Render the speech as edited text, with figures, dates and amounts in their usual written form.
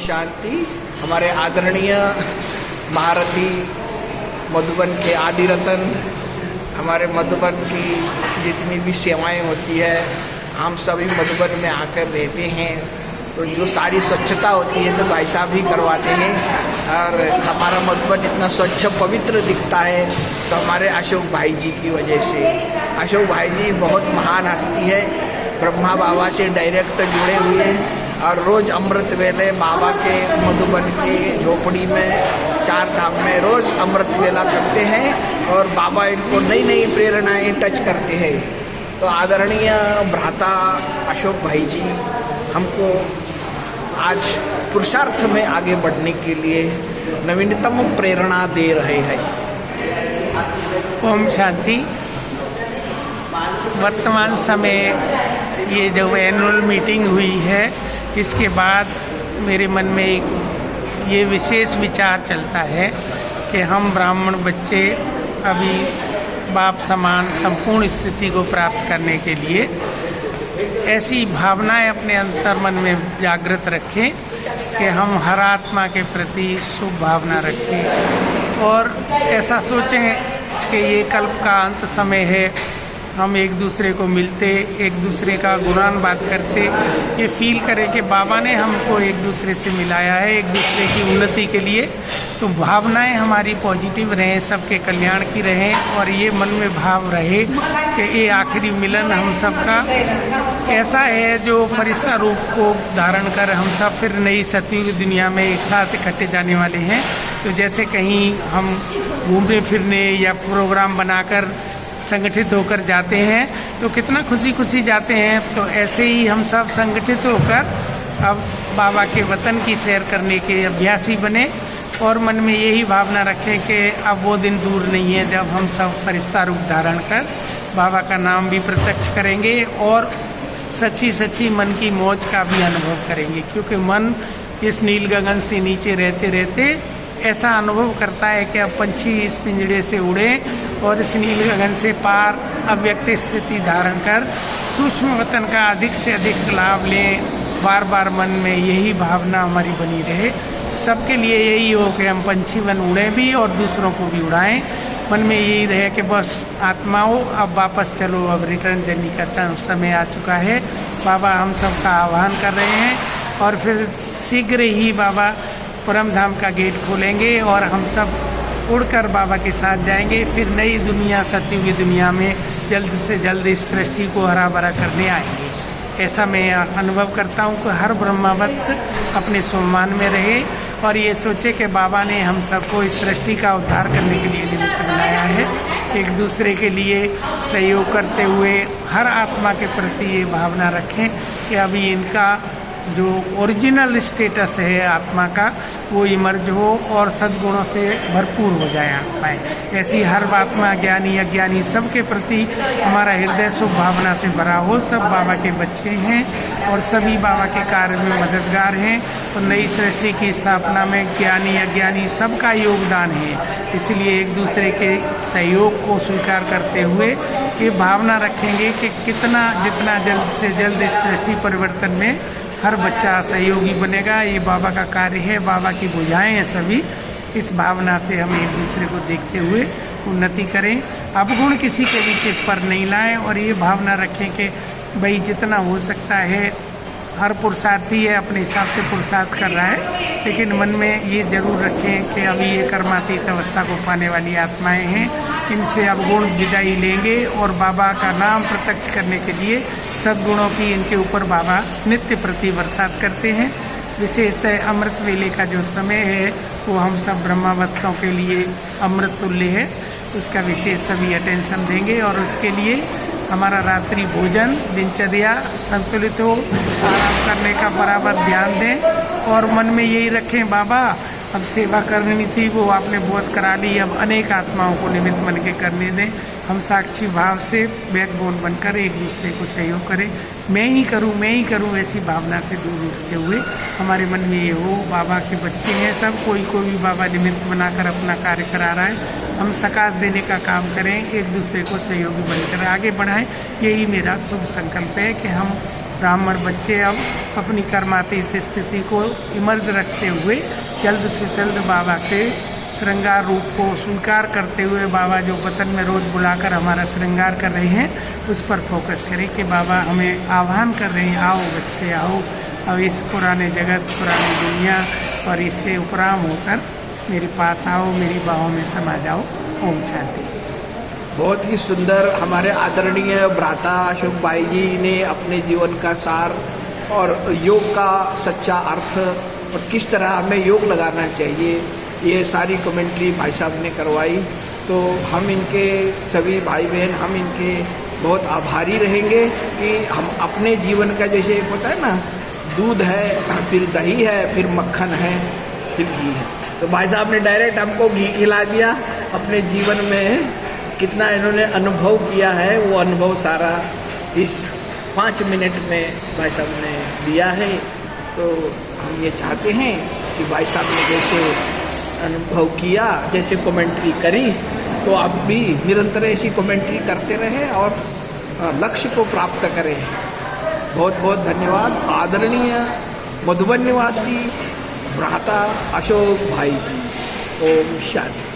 शांति। हमारे आदरणीय महारथी मधुबन के आदि रतन, हमारे मधुबन की जितनी भी सेवाएं होती है, हम सभी मधुबन में आकर रहते हैं, तो जो सारी स्वच्छता होती है तो भाई साहब ही करवाते हैं। और हमारा मधुबन इतना स्वच्छ पवित्र दिखता है तो हमारे अशोक भाई जी की वजह से। अशोक भाई जी बहुत महान हस्ती है, ब्रह्मा बाबा से डायरेक्ट जुड़े हुए हैं और रोज़ अमृत वेले बाबा के मधुबन की झोपड़ी में 4 धाम में रोज़ अमृत वेला करते हैं और बाबा इनको नई नई प्रेरणाएं टच करते हैं। तो आदरणीय भ्राता अशोक भाई जी हमको आज पुरुषार्थ में आगे बढ़ने के लिए नवीनतम प्रेरणा दे रहे हैं। ओम शांति। वर्तमान समय ये जो एनुअल मीटिंग हुई है, इसके बाद मेरे मन में एक ये विशेष विचार चलता है कि हम ब्राह्मण बच्चे अभी बाप समान संपूर्ण स्थिति को प्राप्त करने के लिए ऐसी भावनाएं अपने अंतर मन में जागृत रखें कि हम हर आत्मा के प्रति शुभ भावना रखें और ऐसा सोचें कि ये कल्प का अंत समय है। हम एक दूसरे को मिलते, एक दूसरे का गुणान बात करते, ये फील करें कि बाबा ने हमको एक दूसरे से मिलाया है एक दूसरे की उन्नति के लिए। तो भावनाएं हमारी पॉजिटिव रहें, सबके कल्याण की रहें और ये मन में भाव रहे कि ये आखिरी मिलन हम सबका ऐसा है जो फरिश्ता रूप को धारण कर हम सब फिर नई सतयुग दुनिया में एक साथ इकट्ठे जाने वाले हैं। तो जैसे कहीं हम घूमने फिरने या प्रोग्राम बनाकर संगठित होकर जाते हैं तो कितना खुशी खुशी जाते हैं, तो ऐसे ही हम सब संगठित होकर अब बाबा के वतन की सैर करने के अभ्यासी बने और मन में यही भावना रखें कि अब वो दिन दूर नहीं है जब हम सब फरिश्ता रूप धारण कर बाबा का नाम भी प्रत्यक्ष करेंगे और सच्ची सच्ची मन की मौज का भी अनुभव करेंगे। क्योंकि मन इस नील गगन से नीचे रहते रहते ऐसा अनुभव करता है कि अब पंछी इस पिंजड़े से उड़े और इस नील गगन से पार अव्यक्त स्थिति धारण कर सूक्ष्म वतन का अधिक से अधिक लाभ लें। बार बार मन में यही भावना हमारी बनी रहे, सबके लिए यही हो कि हम पंछी बन उड़े भी और दूसरों को भी उड़ाएं। मन में यही रहे कि बस आत्माओं अब वापस चलो, अब रिटर्न जर्नी का समय आ चुका है। बाबा हम सबका आह्वान कर रहे हैं और फिर शीघ्र ही बाबा परम धाम का गेट खोलेंगे और हम सब उड़कर बाबा के साथ जाएंगे। फिर नई दुनिया सतयुग की दुनिया में जल्द से जल्द इस सृष्टि को हरा भरा करने आएंगे। ऐसा मैं अनुभव करता हूँ कि हर ब्रह्मवत्स अपने सम्मान में रहे और ये सोचे कि बाबा ने हम सबको इस सृष्टि का उद्धार करने के लिए निमित्त बनाया है। एक दूसरे के लिए सहयोग करते हुए हर आत्मा के प्रति ये भावना रखें कि अभी इनका जो ओरिजिनल स्टेटस है आत्मा का वो इमर्ज हो और सद्गुणों से भरपूर हो जाए आत्माएं। ऐसी हर आत्मा ज्ञानी अज्ञानी सबके प्रति हमारा हृदय शुभ भावना से भरा हो। सब बाबा के बच्चे हैं और सभी बाबा के कार्य में मददगार हैं और नई सृष्टि की स्थापना में ज्ञानी अज्ञानी सबका योगदान है। इसलिए एक दूसरे के सहयोग को स्वीकार करते हुए ये भावना रखेंगे कि जितना जल्द से जल्द इस सृष्टि परिवर्तन में हर बच्चा सहयोगी बनेगा। ये बाबा का कार्य है, बाबा की बुझाएं हैं सभी। इस भावना से हम एक दूसरे को देखते हुए उन्नति करें, अवगुण किसी के भी चित पर नहीं लाएं और ये भावना रखें कि भाई जितना हो सकता है हर पुरुषार्थी है अपने हिसाब से पुरुषार्थ कर रहा है, लेकिन मन में ये जरूर रखें कि अभी ये कर्मातीत अवस्था को पाने वाली आत्माएं हैं, इनसे अवगुण विदाई लेंगे और बाबा का नाम प्रत्यक्ष करने के लिए सद्गुणों की इनके ऊपर बाबा नित्य प्रति बरसात करते हैं। विशेषतः अमृत वेले का जो समय है वो हम सब ब्रह्मवत्सों के लिए अमृत तुल्य है, उसका विशेष सभी अटेंशन देंगे और उसके लिए हमारा रात्रि भोजन दिनचर्या संतुलित हो, आराम करने का बराबर ध्यान दें और मन में यही रखें बाबा अब सेवा करनी थी वो आपने बहुत करा ली, अब अनेक आत्माओं को निमित्त बन के करने दें। हम साक्षी भाव से बैकबोन बनकर एक दूसरे को सहयोग करें। मैं ही करूं ऐसी भावना से दूर उठते हुए हमारे मन में ये हो बाबा के बच्चे हैं सब, कोई भी बाबा निमित्त बनाकर अपना कार्य करा रहा है, हम सकाश देने का काम करें, एक दूसरे को सहयोगी बनकर आगे बढ़ाएं। यही मेरा शुभ संकल्प है कि हम ब्राह्मण बच्चे अब अपनी कर्मातीत स्थिति को इमर्ज रखते हुए जल्द से जल्द बाबा के श्रृंगार रूप को स्वीकार करते हुए बाबा जो वतन में रोज़ बुलाकर हमारा श्रृंगार कर रहे हैं उस पर फोकस करें कि बाबा हमें आह्वान कर रहे हैं, आओ बच्चे आओ, अब इस पुराने जगत पुरानी दुनिया और इससे उपराम होकर मेरे पास आओ, मेरी बाहों में समा जाओ। ओम शांति। बहुत ही सुंदर हमारे आदरणीय भ्राता अशोक भाई जी ने अपने जीवन का सार और योग का सच्चा अर्थ और किस तरह हमें योग लगाना चाहिए ये सारी कमेंट्री भाई साहब ने करवाई। तो हम इनके सभी भाई बहन हम इनके बहुत आभारी रहेंगे कि हम अपने जीवन का जैसे होता है ना, दूध है फिर दही है फिर मक्खन है फिर घी है, तो भाई साहब ने डायरेक्ट हमको घी खिला दिया। अपने जीवन में कितना इन्होंने अनुभव किया है वो अनुभव सारा इस 5 मिनट में भाई साहब ने दिया है। तो हम ये चाहते हैं कि भाई साहब ने जैसे अनुभव किया, जैसे कमेंट्री करी, तो आप भी निरंतर ऐसी कमेंट्री करते रहें और लक्ष्य को प्राप्त करें। बहुत बहुत धन्यवाद आदरणीय मधुबन निवासी भ्राता अशोक भाई जी। ओम शांति।